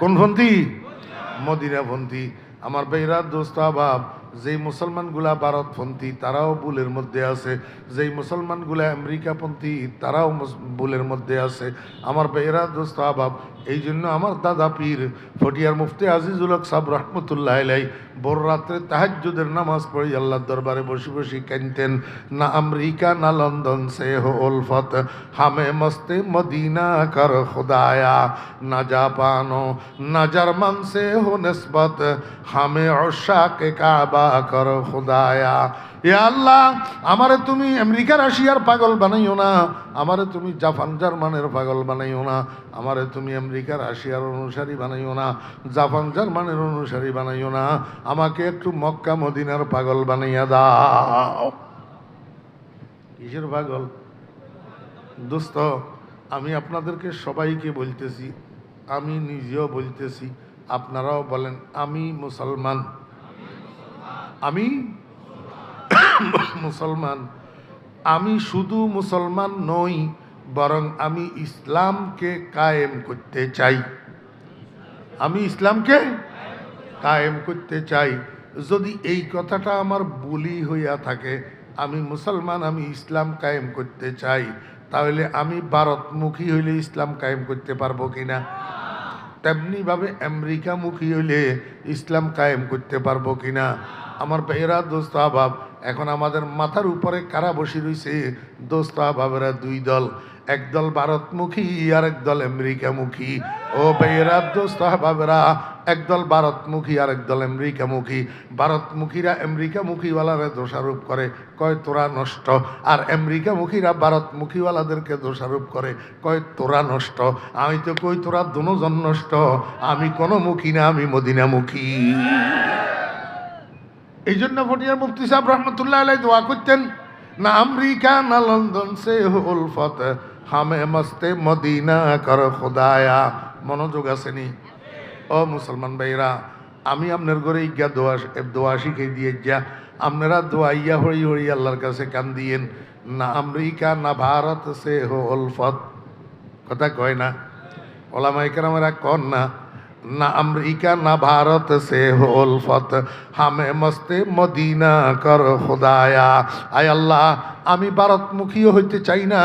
কোন পন্থী? মদিনাপন্থী। আমার ভাইরা, দোস্ত আহবাব, যেই মুসলমানগুলা ভারতপন্থী তারাও ভুলের মধ্যে আছে, যেই মুসলমানগুলা আমেরিকাপন্থী তারাও ভুলের মধ্যে আছে। আমার ভাইরা, দোস্ত আহবাব, এই জন্য আমার দাদা পীর ফটিয়ার মুফতি আজিজুল হক সাহেব রহমতুল্লাহ আলাইহি ভোর রাত্রে তাহাজ্জুদের নামাজ পড়ে আল্লাহর দরবারে বসে বসে কাঁদতেন, না আমেরিকা না লন্ডন সে হো উলফত, হামে মস্তে মদিনা কর খুদায়া, না জাপানো না জার্মান সে হো নিসবত, হামে উশাকে কাবা কর খুদায়া। এ আল্লাহ, আমারে তুমি আমেরিকা রাশিয়ার পাগল বানাইও না, আমারে তুমি জাপান জার্মানের পাগল বানাইও না, আমারে তুমি আমেরিকা রাশিয়ার অনুসারী বানাইও না, জাপান জার্মানের অনুসারী বানাইও না, আমাকে একটু মক্কা মদিনার পাগল বানাইয়া দাও। কিসের পাগল? দোস্ত, আমি আপনাদেরকে সবাইকে বলতেছি, আমি নিজেও বলতেছি, আপনারাও বলেন, আমি মুসলমান। আমি মুসলমান। আমি শুধু মুসলমান নই, বরং আমি ইসলামকে কায়েম করতে চাই। আমি ইসলামকে কায়েম করতে চাই। যদি এই কথাটা আমার বলি হইয়া থাকে, আমি মুসলমান, আমি ইসলাম কায়েম করতে চাই, তাহলে আমি ভারতমুখী হইলে ইসলাম কায়েম করতে পারবো কিনা? তেমনিভাবে আমেরিকামুখী হইলে ইসলাম কায়েম করতে পারবো কিনা? আমার ভাইয়েরা, দোস্ত আহবাব, এখন আমাদের মাথার উপরে কারা বসে রয়েছে? দোস্ত আহবাবেরা 2 দল, একদল ভারতমুখী আর একদল আমেরিকামুখী। ও ভাইয়েরা, দোস্ত আহবাবেরা, একদল ভারতমুখী আর একদল আমেরিকামুখী। ভারতমুখীরা আমেরিকামুখীওয়ালারে দোষারোপ করে, কয় তোরা নষ্ট। আর আমেরিকামুখীরা ভারতমুখীওয়ালাদেরকে দোষারোপ করে, কয় তোরা নষ্ট। আমি তো কই তোরা দুজন নষ্ট। আমি কোনো মুখী না, আমি মদিনামুখী। এই জন্য ফটিয়ার মুফতি সাহেব রহমতুল্লাহ আলাইহি দোয়া করতেন, না আমেরিকা না লন্ডন সে হো উলফত, হামে মস্তে মদিনা কর খুদায়া। মনোযোগ আসেনি? ও মুসলমান ভাইরা, আমি আপনার ঘরে গিয়া দোয়া শিখে দিয়ে যা, আপনারা দোয়া ইয়া হরি হরি আল্লাহর কাছে কান দিয়েন, না আমেরিকা না ভারত সে হো উলফত। কথা কয় না? ওলামায়ে কেরামেরা কন না, না আমেরিকা না ভারত সে হো উলফত, হামে মস্তে মদিনা কর খুদায়া। আয় আল্লাহ, আমি ভারতমুখীও হইতে চাই না,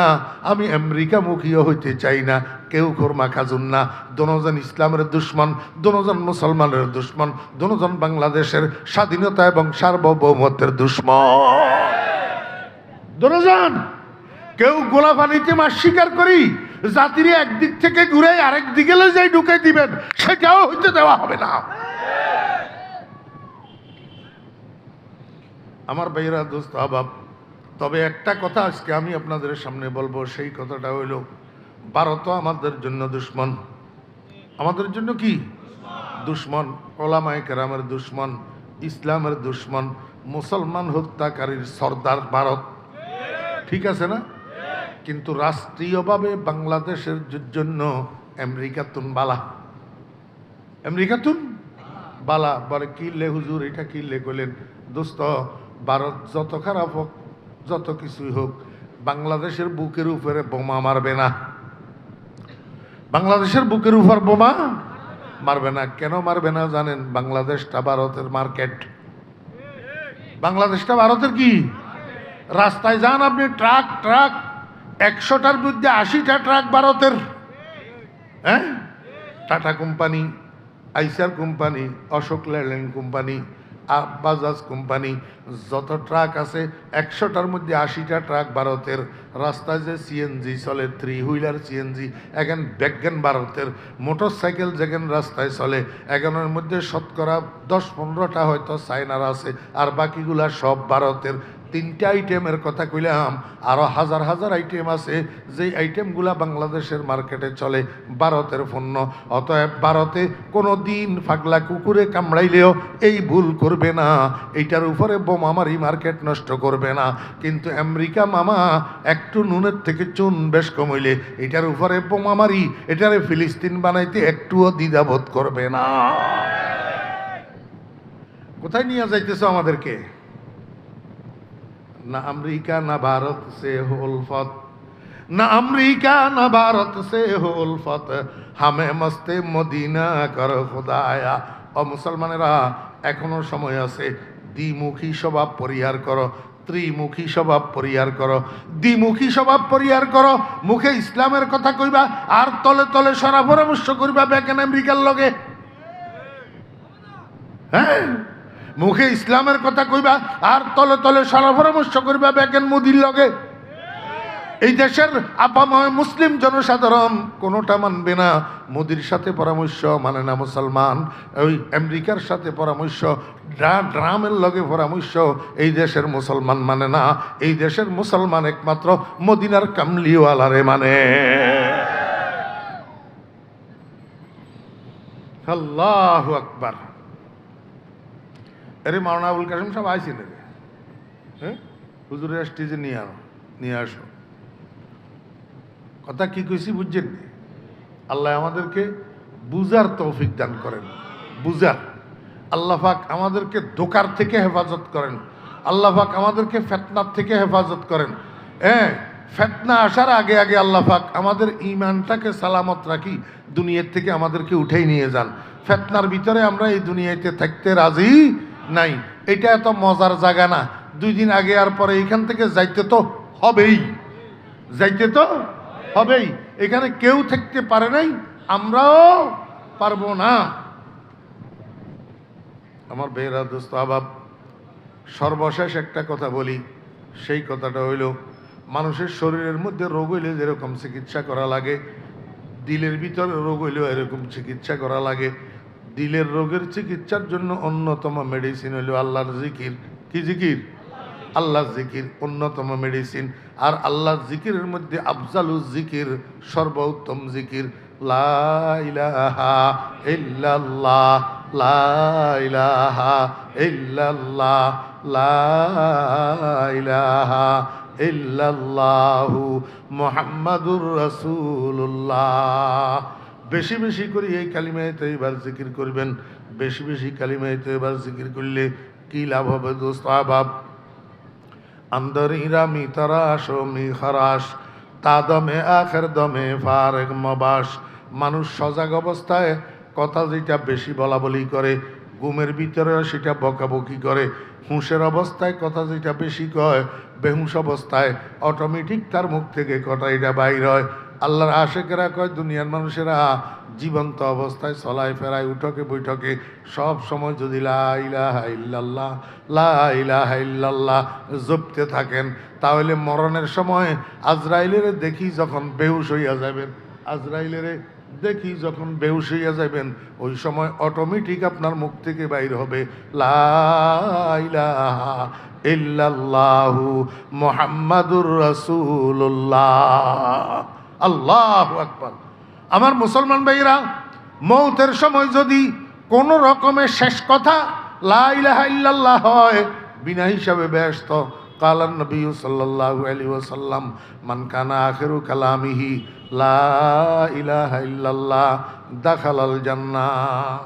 আমি আমেরিকামুখীও হইতে চাই না। কেউ খোরমা খাজুন না। দুজন ইসলামের দুশ্মন, দুজন মুসলমানের দুশ্মন, দুজন বাংলাদেশের স্বাধীনতা এবং সার্বভৌমত্বের দুশ্মন। দুজন। কেউ গোলাপানিতে মাছ শিকার করি জাতিরে একদিক থেকে ঘুরে আরেক দিকে যাই ঢুকাই দিবেন, সেটাও হইতে দেওয়া হবে না। আমার ভাইয়েরা, দোস্ত আহবাব, তবে একটা কথা আজকে আমি আপনাদের সামনে বলবো, সেই কথাটা হইল, ভারতও আমাদের জন্য দুশ্মন। আমাদের জন্য কি দুশ্মন, ওলামায়ে কেরামের দুশ্মন, ইসলামের দুশ্মন, মুসলমান হত্যাকারীর সর্দার ভারত। ঠিক আছে না? কিন্তু রাষ্ট্রীয়ভাবে বাংলাদেশের জন্য আমেরিকাতুন বালা, আমেরিকাতুন বালা। বলে কি লে হুজুর, এটা কি লে কইলেন? দোস্ত, ভারত যত খারাপ হোক, যত কিছুই হোক, বাংলাদেশের বুকের উপরে বোমা মারবে না। বাংলাদেশের বুকের উপর বোমা মারবে না। কেন মারবে না জানেন? বাংলাদেশটা ভারতের মার্কেট। বাংলাদেশটা ভারতের কি? রাস্তায় যান আপনি, ট্রাক ট্রাক 100টার বিরুদ্ধে 80টা ট্রাক ভারতের। হ্যাঁ, Tata company, Eicher company, Ashok Leyland company, Bajaj company, যত ট্রাক আছে 100টার মধ্যে 80টা ট্রাক ভারতের। রাস্তায় যে সিএনজি চলে, 3 হুইলার সিএনজি, এখন ব্যাগন ভারতের। মোটর সাইকেল যেখানে রাস্তায় চলে, এখানের মধ্যে শতকরা 10-15টা হয়তো চায়নার আছে, আর বাকিগুলা সব ভারতের। 3টে আইটেমের কথা কইলাম, আরও হাজার হাজার আইটেম আছে যেই আইটেমগুলা বাংলাদেশের মার্কেটে চলে, ভারতের পণ্য। অতএব ভারতে কোনো দিন পাগলা কুকুরে কামড়াইলেও এই ভুল করবে না, এইটার উপরে বোমা মারি মার্কেট নষ্ট করবে না। কিন্তু আমেরিকা মামা একটু নুনের থেকে চুন বেশ কমইলে এটার উপরে বোমা মারি, এটারে ফিলিস্তিন বানাইতে একটুও দ্বিধাবোধ করবে না। কোথায় নিয়ে যাইতেছ আমাদেরকে? না আমেরিকা না ভারত সে হো উলফত, না আমেরিকা না ভারত সে হো উলফত, হামে মস্তে মদিনা কর খোদায়া। ও মুসলমানেরা, এখনো সময় আছে। দ্বিমুখী স্বভাব পরিহার করো, ত্রিমুখী স্বভাব পরিহার করো। দ্বিমুখী স্বভাব পরিহার করো, মুখে ইসলামের কথা কইবা আর তলে তলে সরা পরামর্শ করবা বেকেন আমেরিকার লগে। হ্যাঁ, মুখে ইসলামের কথা কইবা আর তলে তলে সারা পরামর্শ করবা বেকেন মোদির লগে। এই দেশের আপাময় মুসলিম জনসাধারণ কোনোটা মানবে না। মোদির সাথে পরামর্শ মানে না মুসলমান, ওই আমেরিকার সাথে পরামর্শ, ড্রামের লগে পরামর্শ এই দেশের মুসলমান মানে না। এই দেশের মুসলমান একমাত্র মদিনার কামলিওয়ালারে মানে। আল্লাহু আকবার। আরে মাওলানা আবুল কাসেম সাহেব আইসি নাকি? হ্যাঁ, হুজুরের স্টেজে নিয়ে আসো। কথা কি কইছি বুঝছেন? আল্লাহ আমাদেরকে বুঝার তৌফিক দান করেন, বুঝার। আল্লাহ পাক আমাদেরকে ধোকার থেকে হেফাজত করেন, আল্লাহ পাক আমাদেরকে ফিতনার থেকে হেফাজত করেন। হ্যাঁ, ফিতনা আসার আগে আগে আল্লাহ পাক আমাদের ঈমানটাকে সালামত রাখি, দুনিয়ার থেকে আমাদেরকে উঠেই নিয়ে যান। ফিতনার ভিতরে আমরা এই দুনিয়াতে থাকতে রাজি নাই। এটা এত মজার জায়গা না। 2 দিন আগে আর পরে এখান থেকে যাইতে তো হবেই, যাইতে তো হবেই। এখানে কেউ থাকতে পারে নাই, আমরাও পারবো না। আমার বেহরা দোস্ত আবাব, সর্বশেষ একটা কথা বলি। সেই কথাটা হইল, মানুষের শরীরের মধ্যে রোগ হইলে যেরকম চিকিৎসা করা লাগে, দিলের ভিতরে রোগ হইলেও এরকম চিকিৎসা করা লাগে। দিলের রোগের চিকিৎসার জন্য অন্যতম মেডিসিন হইল আল্লাহর জিকির। কি জিকির? আল্লাহর জিকির অন্যতম মেডিসিন। আর আল্লাহর জিকিরের মধ্যে আফজালুজ জিকির, সর্বোত্তম জিকির লা ইলাহা ইল্লাল্লাহ, লা ইলাহা ইল্লাল্লাহ, লা ইলাহা ইল্লাল্লাহু মুহাম্মাদুর রাসূলুল্লাহ। বেশি বেশি করে এই কালিমায়ে তয়্যিবার জিকির করবেন। বেশি বেশি কালিমায়ে তয়্যিবার জিকির করলে কি লাভ হবে দোস্ত আহবাব? अंदर हीरा मी तराश ও মি খারাস, তা দমে আখের দমে ফারেক মবাস। মানুষ সজাগ অবস্থায় কথা যেটা বেশি বলা বলি করে, ঘুমের ভিতরেও সেটা বকাবকি করে। হুঁশের অবস্থায় কথা যেটা বেশি কয়, বেহুশ অবস্থায় অটোমেটিক তার মুখ থেকে কথা এটা বাইর হয়। আল্লাহর আশেকেরা কয়, দুনিয়ার মানুষেরা জীবন্ত অবস্থায় চলায় ফেরায়, উঠকে বৈঠকে সব সময় যদি লা ইলাহা ইল্লাল্লাহ, লা ইলাহা ইল্লাল্লাহ জপতে থাকেন, তাহলে মরণের সময় আজরাইলের দেখি যখন বেহুশ হইয়া যাবেন, আজরাইলের দেখি যখন বেহুশ হইয়া যাবেন, ওই সময় অটোমেটিক আপনার মুখ থেকে বাইর হবে লা ইলাহা ইল্লাল্লাহু মুহাম্মাদুর রাসূলুল্লাহ। আল্লাহু আকবার। আমার মুসলমান ভাইরা, মৌতের সময় যদি কোনো রকমের শেষ কথা লা ইলাহা ইল্লাল্লাহ হয়, বিনা হিসাবে ব্যস্ত। কালান নবী সাল্লাল্লাহু আলাইহি ওয়াসাল্লাম মান কানা আখিরু কালামিহি লা ইলাহা ইল্লাল্লাহ দাখালাল জান্নাহ।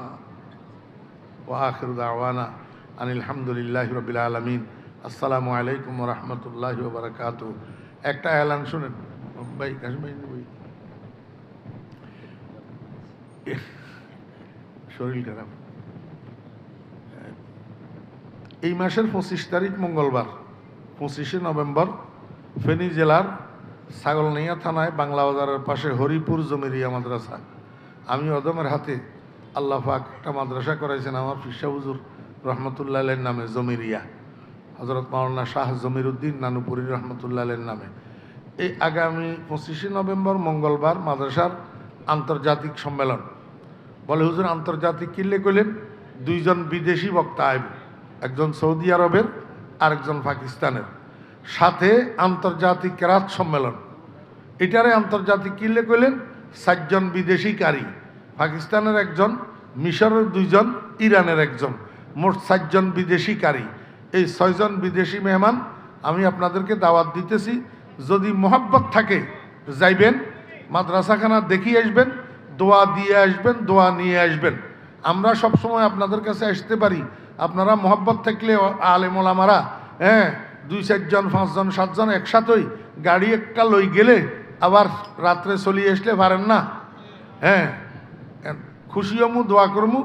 ওয়া আখিরু দাওয়ানা আনিল হামদুলিল্লাহি রাব্বিল আলামিন। আসসালামু আলাইকুম ওয়া রাহমাতুল্লাহি ওয়া বারাকাতুহু। একটা এলান শুনেন ভাই, কাশিম ভাই, শরীর খারাপ। এই মাসের 25 তারিখ মঙ্গলবার, 25শে নভেম্বর, ফেনী জেলার ছাগলনাইয়া থানায় বাংলা বাজারের পাশে হরিপুর জমিরিয়া মাদ্রাসা। আমি অদমের হাতে আল্লাহ পাক একটা মাদ্রাসা করাইছেন আমার ফিরসা হুজুর রহমতুল্লাহ আলের নামে, জমিরিয়া, হজরত মাওলানা শাহ জমিরুদ্দিন নানুপুরি রহমতুল্লাহ আলের নামে। এই আগামী 25শে নভেম্বর মঙ্গলবার মাদ্রাসার আন্তর্জাতিক সম্মেলন। বলে হুজুর আন্তর্জাতিক কিনলে কইলেন, দুইজন বিদেশি বক্তা আইব, একজন সৌদি আরবের আরেকজন পাকিস্তানের, সাথে আন্তর্জাতিক কেরাত সম্মেলন। এটারে আন্তর্জাতিক কিনলে কইলেন 7 জন বিদেশি কারি, পাকিস্তানের একজন, মিশরের 2 জন, ইরানের একজন, মোট 7 জন বিদেশি কারি। এই 6 জন বিদেশি মেহমান আমি আপনাদেরকে দাওয়াত দিতেছি। যদি মোহাব্বত থাকে যাইবেন, মাদ্রাসাখানা দেখিয়ে আসবেন, দোয়া দিয়ে আসবেন, দোয়া নিয়ে আসবেন। আমরা সবসময় আপনাদের কাছে আসতে পারি, আপনারা মোহাব্বত থাকলে আলেম ওলামারা 2-4 জন 5 জন 7 জন একসাথেই গাড়ি একটা লই গেলে আবার রাত্রে চলিয়ে আসলে পারেন না। খুশি হমু, দোয়া করমু,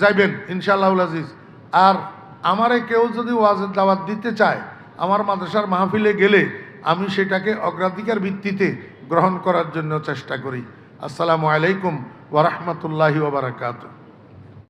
যাইবেন ইনশাআল্লাহুল আজিজ। আর আমারে কেউ যদি ওয়াজের দাওয়াত দিতে চায়, আমার মাদ্রাসার মাহফিলে গেলে আমি সেটাকে অগ্রাধিকার ভিত্তিতে গ্রহণ করার জন্য চেষ্টা করি। আসসালামু আলাইকুম ওয়া রাহমাতুল্লাহি ওয়া বারাকাতুহু।